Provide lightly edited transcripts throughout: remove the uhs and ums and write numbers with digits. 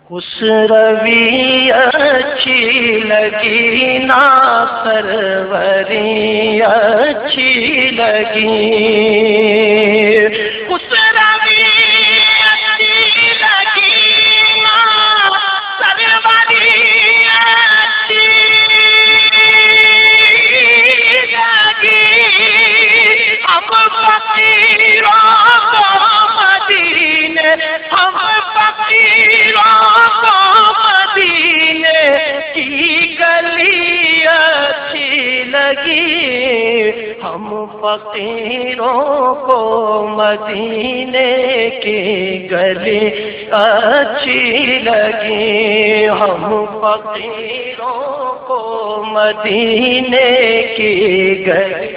اس روی اچھی لگی نا سروری اچھی لگی، اس روی اچھی لگی نا سروری اچھی لگی، ہم فقیروں کو مدینے، ہم فقیروں کو مدینے کی گلی اچھی لگی، ہم فقیروں کو مدینے کی گلی اچھی لگی، ہم فقیروں کو مدینے کی گلی۔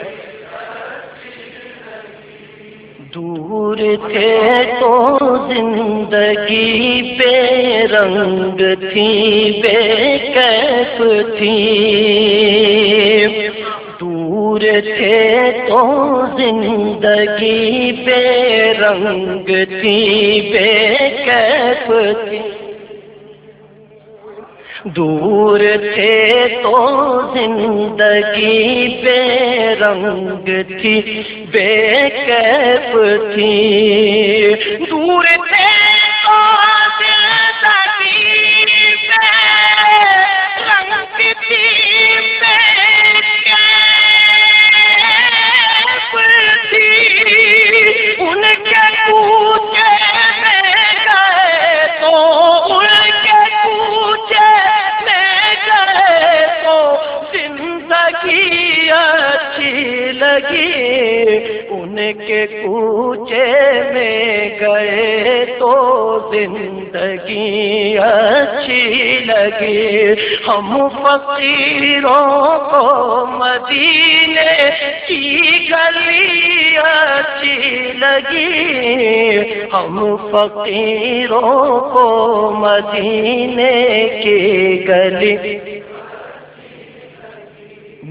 دور تھے تو زندگی بے رنگ تھی، بے کیف تھی، دور تھے تو زندگی بے رنگ تھی، بے کیف تھی، دور تھے تو زندگی بے رنگ تھی، بے کیف تھی، دور تھے تو زندگی بے رنگ تھی، بے کیف تھی، ان کے کوچے میں گئے تو ان کے کوچے زندگی اچھی لگی، ان کے کوچے میں گئے تو زندگی اچھی لگی، ہم فقیروں کو مدینے کی گلی اچھی لگی، ہم فقیروں کو مدینے کی گلی۔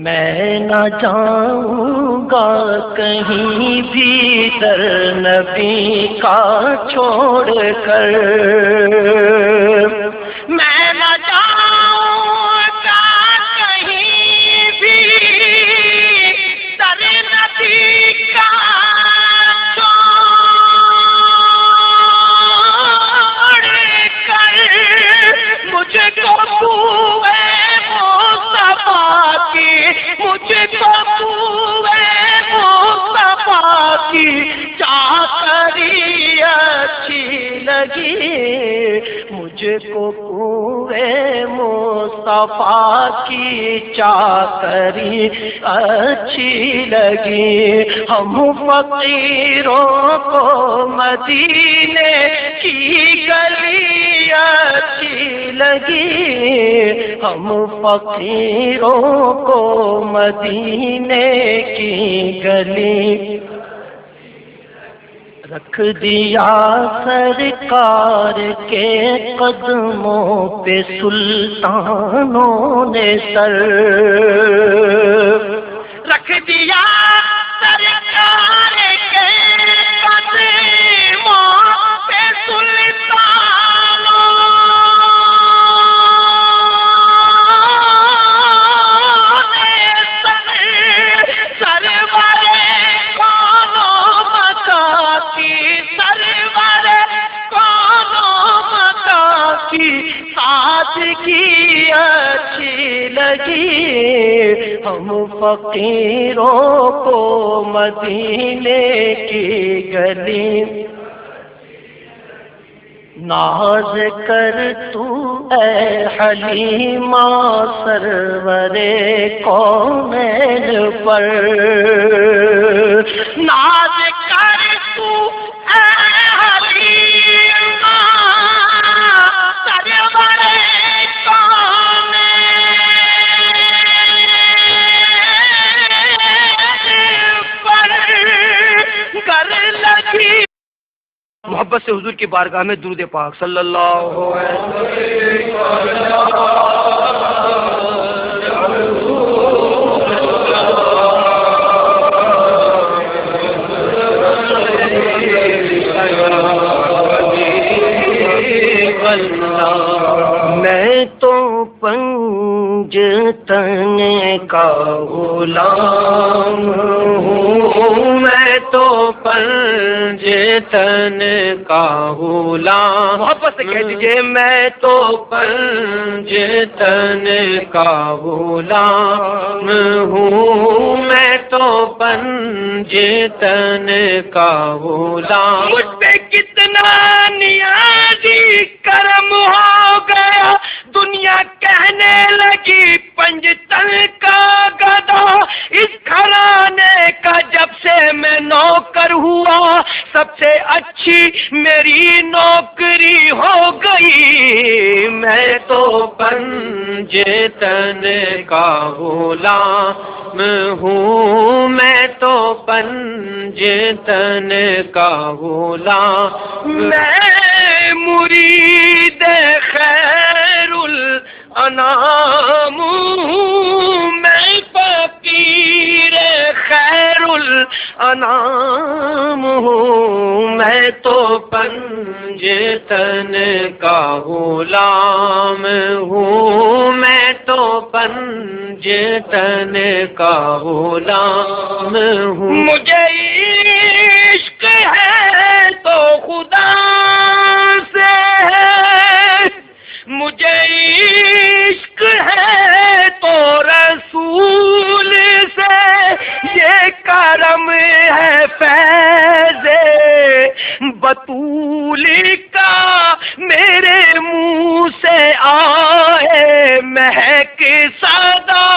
میں نہ جاؤں گا کہیں بھی در نبی کا چھوڑ کر، میں نہ جاؤں گا کہیں بھی در نبی کا چھوڑ کر، مجھے کو بوئے مصطفیٰ کی، مجھے کو بوئے مصطفیٰ کی چاکری اچھی لگی، مجھے کو بوئے مصطفیٰ کی چاکری اچھی لگی، ہم فقیروں کو مدینے کی گلی اچھی لگی، ہم فقیروں کو مدینے کی گلی۔ رکھ دیا سرکار کے قدموں پہ سلطانوں نے سر، رکھ دیا سرکار کے قدموں پہ سلطانوں نے سر، سرور کونوں مکا کی، سرور کونوں مکا کی سادگی اچھی لگی، ہم فقیروں کو مدینے کی گلی۔ ناز کر تو اے حلیمہ سرور کونین پر، ناز کر تو اے حلیمہ سرور کونین پر، گر لگی محبت سے حضور کی بارگاہ میں درود پاک صلی اللہ علیہ وسلم۔ واللہ میں تو پنجتن کا غلام ہوں، میں تو پنجتن کا غلام، محبت سے کہہ دیجئے میں تو پنجتن کا غلام ہوں، میں تو پنجتن کا غلام، مجھ پہ کتنا نیازی کرم ہو گیا، دنیا کہنے لگی پنجتن کا گدا، اس گھرانے کا جب سے میں نوکر ہوا سب سے اچھی میری نوکری ہو گئی، میں تو پنجتن کا غلام ہوں، میں تو پنجتن کا غلام، میں مرید خیر الانام ہوں، میں فقیر خیر الانام ہوں، میں تو پنجتن کا غلام ہوں، میں تو پنجتن کا غلام ہوں، مجھے عشق ہے تو خدا سے ہے، مجھے عشق ہے تو رسول سے، یہ کرم ہے فیض بطول کا میرے منہ سے آئے مہک سادا،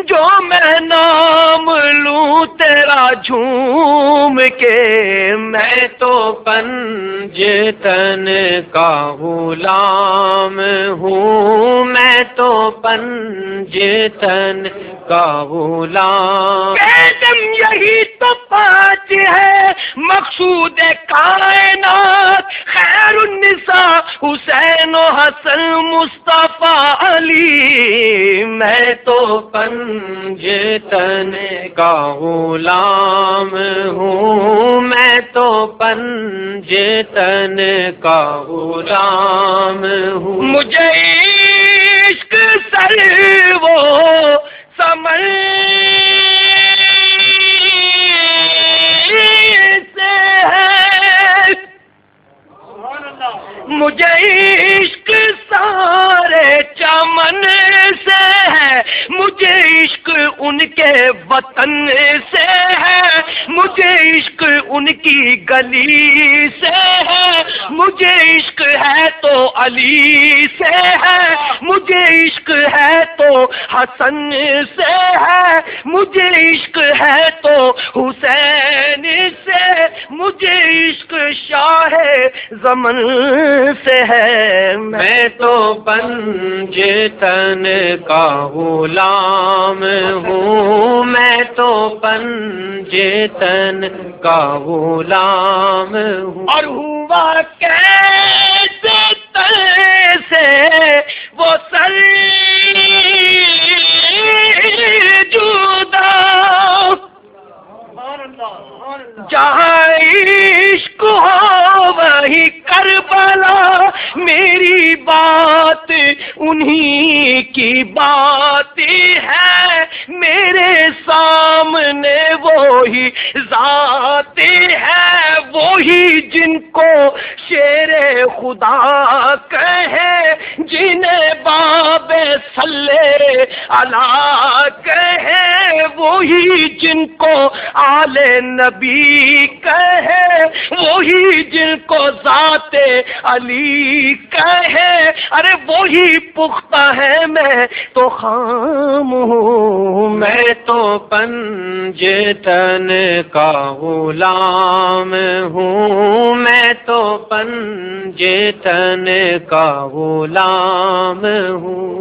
جو میں نام لوں تیرا جھوم کے، میں تو پنجتن کا غلام ہوں، میں تو پنجتن کا غلام، قدم یہی تو پانچ ہے مقصود کائنات، خیر النساء حسین و حسن مصطفیٰ علی، میں تو پنجتن کا غلام ہوں، میں تو پنجتن کا غلام ہوں، مجھے عشق سر وہ سمر سے ہے، مجھے عشق سارے چمن سے ہے، مجھے عشق ان کے وطن سے ہے، مجھے عشق ان کی گلی سے ہے، مجھے عشق ہے تو علی سے ہے، مجھے عشق ہے تو حسن سے ہے، مجھے عشق ہے تو حسین سے، مجھے عشق شاہ زمن سے ہے، میں تو پنجتن کا غلام ہوں، میں تو پنجتن کا غلام ہوں، اور ہوا کیسے سے وہ سر جدا، جہاں عشق ہو وہی کربلا، میری بات انہی کی بات ہے، میرے سامنے وہی ذات ہے، وہی جن کو شیر خدا کہے، جنہیں باب صلی علی کہے، وہی جن کو آل نبی کہے، وہی جن کو ذات علی کہے، ارے وہی پختہ ہے، میں تو خام ہوں، میں تو پنجتن کا غلام ہوں، میں تو پنجتن کا غلام ہوں،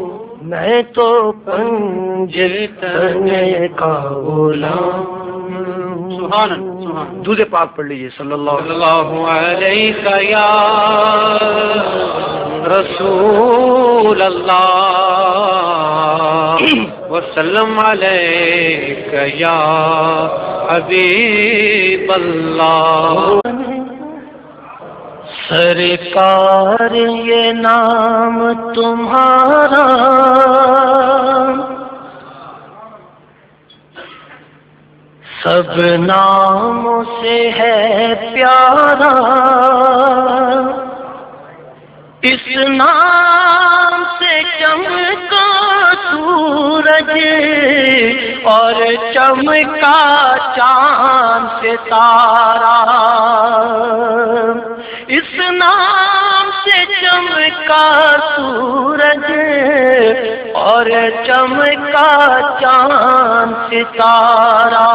میں تو پنجتن کا غلام ہوں، سبحان درود پاک پڑھ لیجیے صلی اللہ علیہ یا رسول اللہ وسلم علیک یا حبیب اللہ سرکار یہ نام تمہارا سب ناموں سے ہے پیارا، اس نام سے چمکا سورج اور چمکا چاند ستارہ، اس نام سے چمکا سورج اور چمکا چاند ستارہ،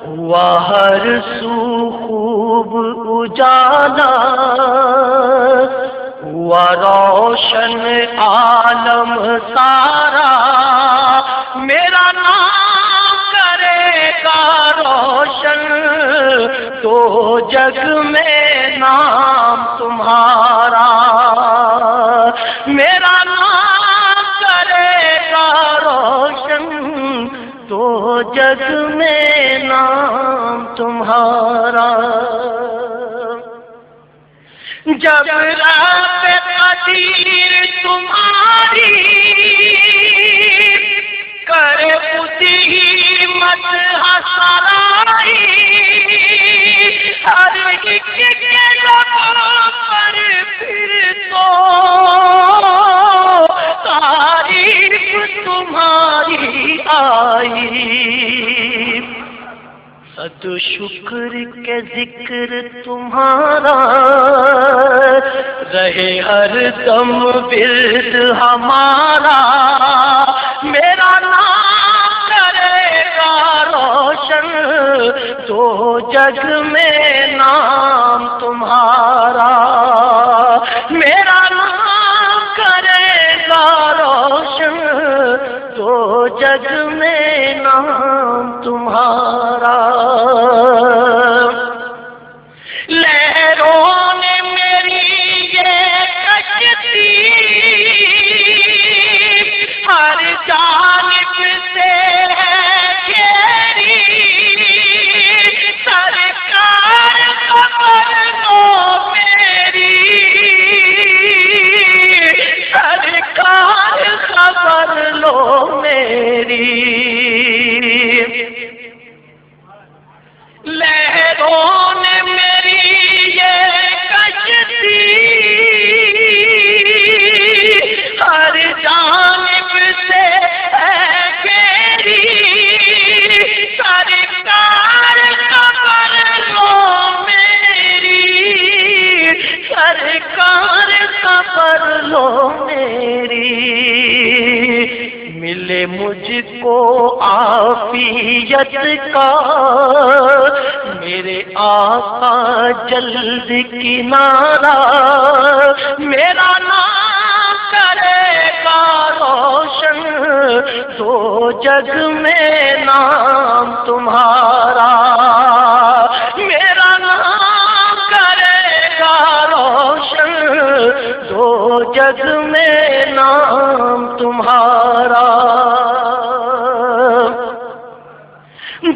ہوا ہر سو خوب اجالا، ہوا روشن عالم سارا، میرا نام کرے گا روشن تو جگ میں نام تمہارا، میرا نام کرے گا روشن تو جگ میں نام تمہارا۔ جب رب قدیر تمہاری کرے اسی مدح سرائی، ہر ایک کے لبوں پر پھر تو تعریف تمہاری آئی، صد شکر کے ذکر تمہارا رہے ہر دم ورد ہمارا، میرا نام کرے گا روشن تو جگ میں نام تمہارا، میرا نام کرے گا روشن تو جگ میں نام تمہارا۔ لہروں نے میری یہ کشتی ہر جانب سے ہے گھیری، سرکار خبر لو میری، سرکار خبر لو میری، لہروں نے میری یہ کشتی ہر جانب سے ہے گھیری، سرکار خبر لو میری، سرکار خبر لو میری، ملے مجھ کو عافیت کا میرے آقا جلد کنارہ، میرا نام کرے گا روشن تو جگ میں نام تمہارا، میرا نام کرے گا روشن تو جگ میں نام تمہارا۔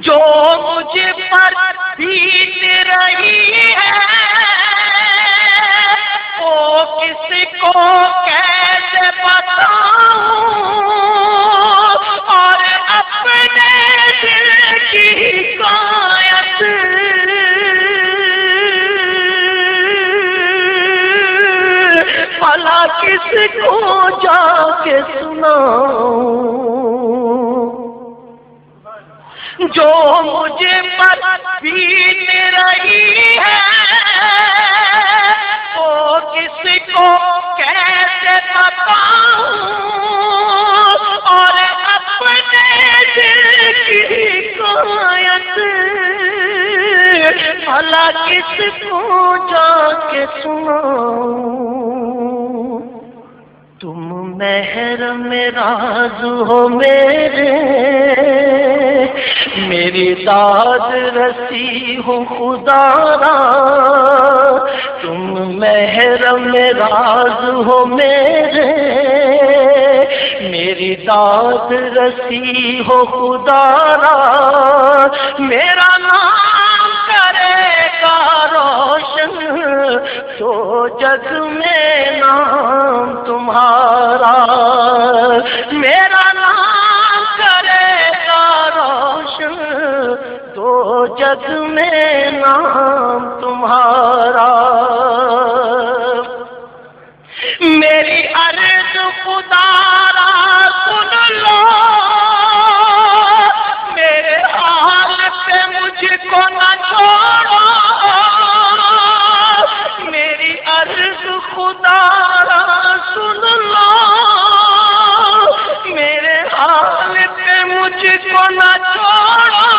جو مجھ پر بیت رہی ہے وہ کس کو کیسے بتاؤں، اور اپنے دل کی حکایت بھلا کس کو جا کے سناؤں، جو مجھے پر بیت رہی ہے وہ کس کو کیسے بتاؤں، اور اپنے دل کی حکایت بھلا کس کو جا کے سناؤں، تم محرم راز ہو میرے، میری داد رسی ہو خدا را، تم محرم راز ہو میرے، میری داد رسی ہو خدا را، میرا نام کرے گا روشن دو جگ میں نام تمہارا، میرا نام کرے گا روشن دو جگ میں نام تمہارا۔ میری عرض خدا را سن لو، میرے حال پہ مجھ کو نہ چھوڑو، میری عرض خدا را سن لو، میرے حال پہ مجھ کو نہ چھوڑو،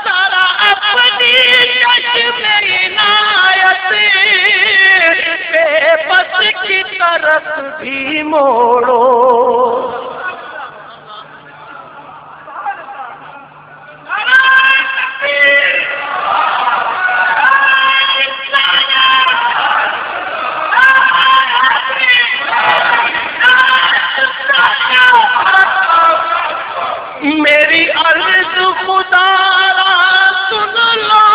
ذرا اپنی چشم عنایت بے بس کی طرف بھی موڑو۔ میری عرض خدا را سن لو،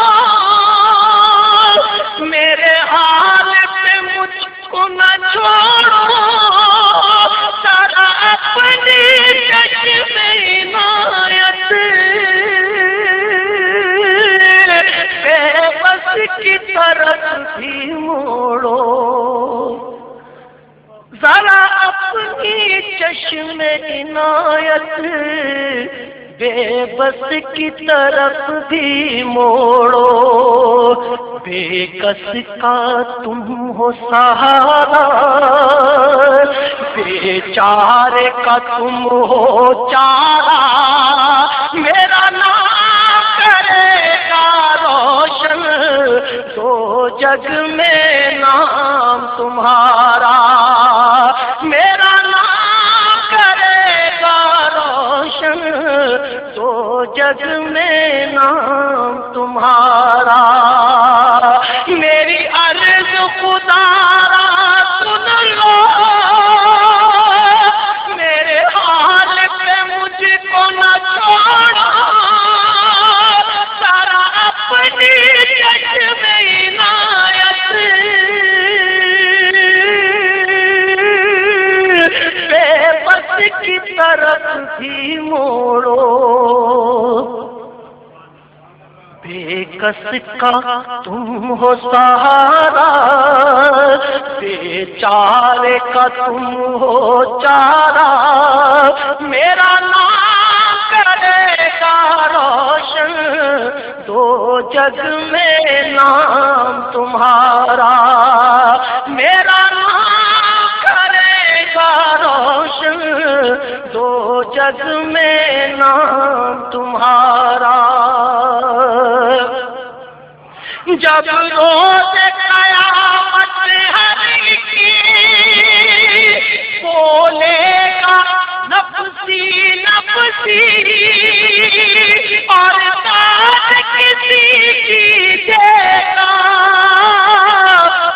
میرے حال پہ مجھ کو نہ چھوڑو، ذرا اپنی چشم عنایت بے بس کی طرف بھی موڑو، ذرا اپنی چشم عنایت بے بس کی طرف بھی موڑو۔ بے کس کا تم ہو سہارا، بے چارے کا تم ہو چارہ، میرا نام کرے گا روشن دو جگ میں نام تمہارا، میرا نام کرے گا روشن دو جگ میں نام تمہارا۔ میری عرض خدا را سن لو، میرے حال پہ مجھ کو نہ چھوڑو، ذرا اپنی چشم عنایت بے بس کی طرف بھی موڑو۔ بے کس کا تم ہو سہارا، بے چارے کا تم ہو چارہ، میرا نام کرے گا روشن دو جگ میں نام تمہارا، میرا نام کرے گا روشن دو جگ میں نام تمہارا۔ جب روز قیامت ہر کی بولے گا نفسی نفسی، اور بات کسی کی دے گا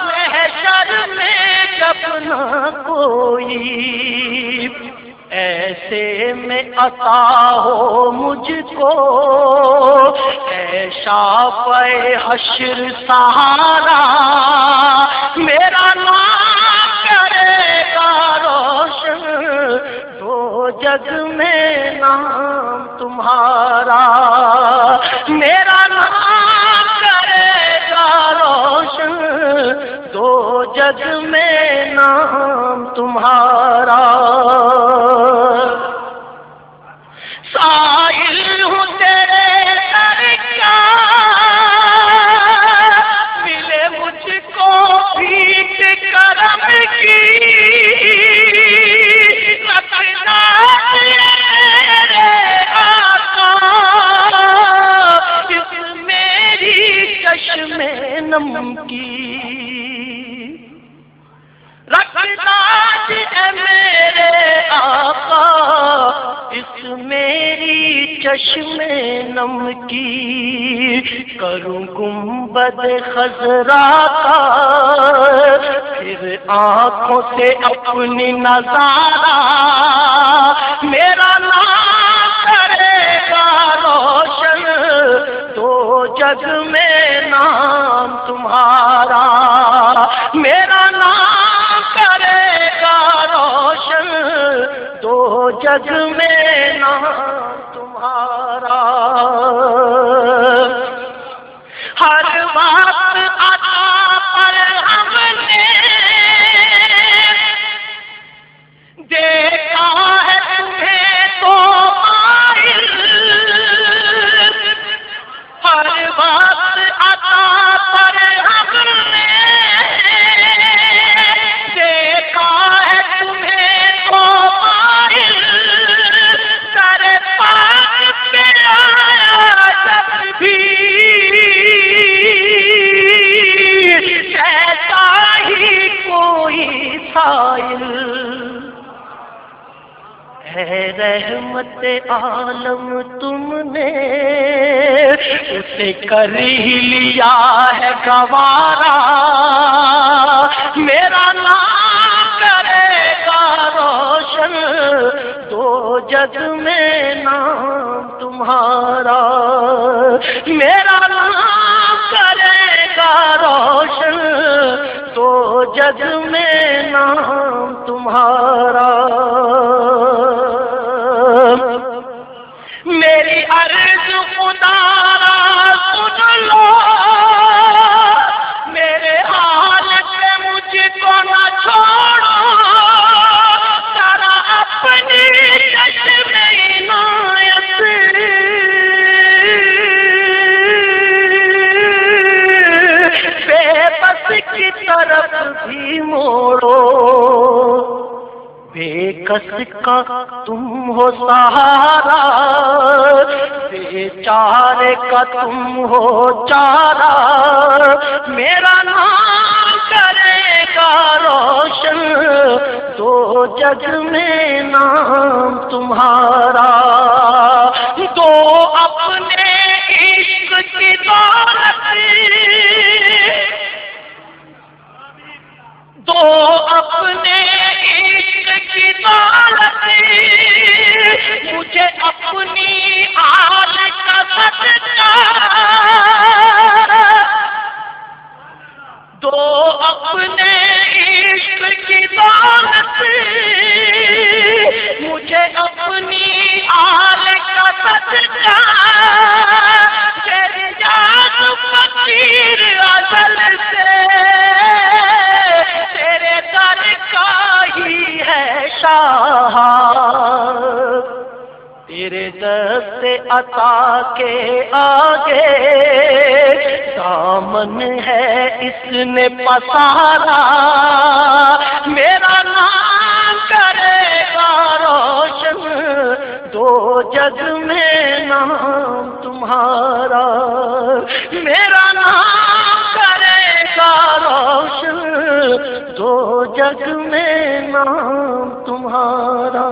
محشر میں جب نہ کوئی، ایسے میں عطا ہو مجھ کو اے شافع حشر سہارا، میرا نام کرے گا روشن دو جگ میں نام تمہارا، میرا نام کرے گا روشن دو جگ میں نام تمہارا۔ سائل ہوں تیرے در کا، ملے مجھ کو بھیک کرم کی، رکھنا میرے آقا اس میری چشم نم کی، رکھنا ہے میرے آقا اس میری چشم نم کی، کروں گنبد خضرا کا پھر آنکھوں سے اپنی نظارہ، میرا نام کرے گا روشن دو جگ میں نام تمہارا، میرا نام کرے گا روشن، دو جگ میں نام تمہارا۔ ہر وقت عطا پر ہم نے دیکھا ہے تمہیں تو مائل، ہر وقت عطا پر ہم نے دیکھا ہے تمہیں تو مائل، سر پاک پہ آیا جب بھی کہتا ہی کوئی سائل، ہے رحمت عالم تم نے اسے کر ہی لیا ہے گوارا، میرا نام کرے گا روشن، دو جگ میں نام تمہارا، میرا نام کرے گا روشن، دو جگ میں نام تمہارا۔ میری عرض خدا را سن لو، میرے حال سے مجھ کو نہ چھوڑو، ذرا اپنی چشم عنایت بے بس کی طرف بھی موڑو، بے کس کا تم ہو سہارا، بے چارے کا تم ہو چارہ، میرا نام کرے گا روشن، دو جگ میں نام تمہارا، دو اپنے عشق کی دولت، دو اپنے عشق کی دولت، مجھے اپنی آل کا صدقہ، دو اپنے عشق کی دولت، مجھے اپنی آل کا صدقہ، تیری یاد فقیر ازل سے تیرے در کا ہی ہے شاہ، تیرے دست عطا کے آگے دامن ہے اس نے پسارا، میرا نام کرے گا روشن، دو جگ میں نام تمہارا، میرا نام کرے گا روشن، دو جگ میں نام تمہارا۔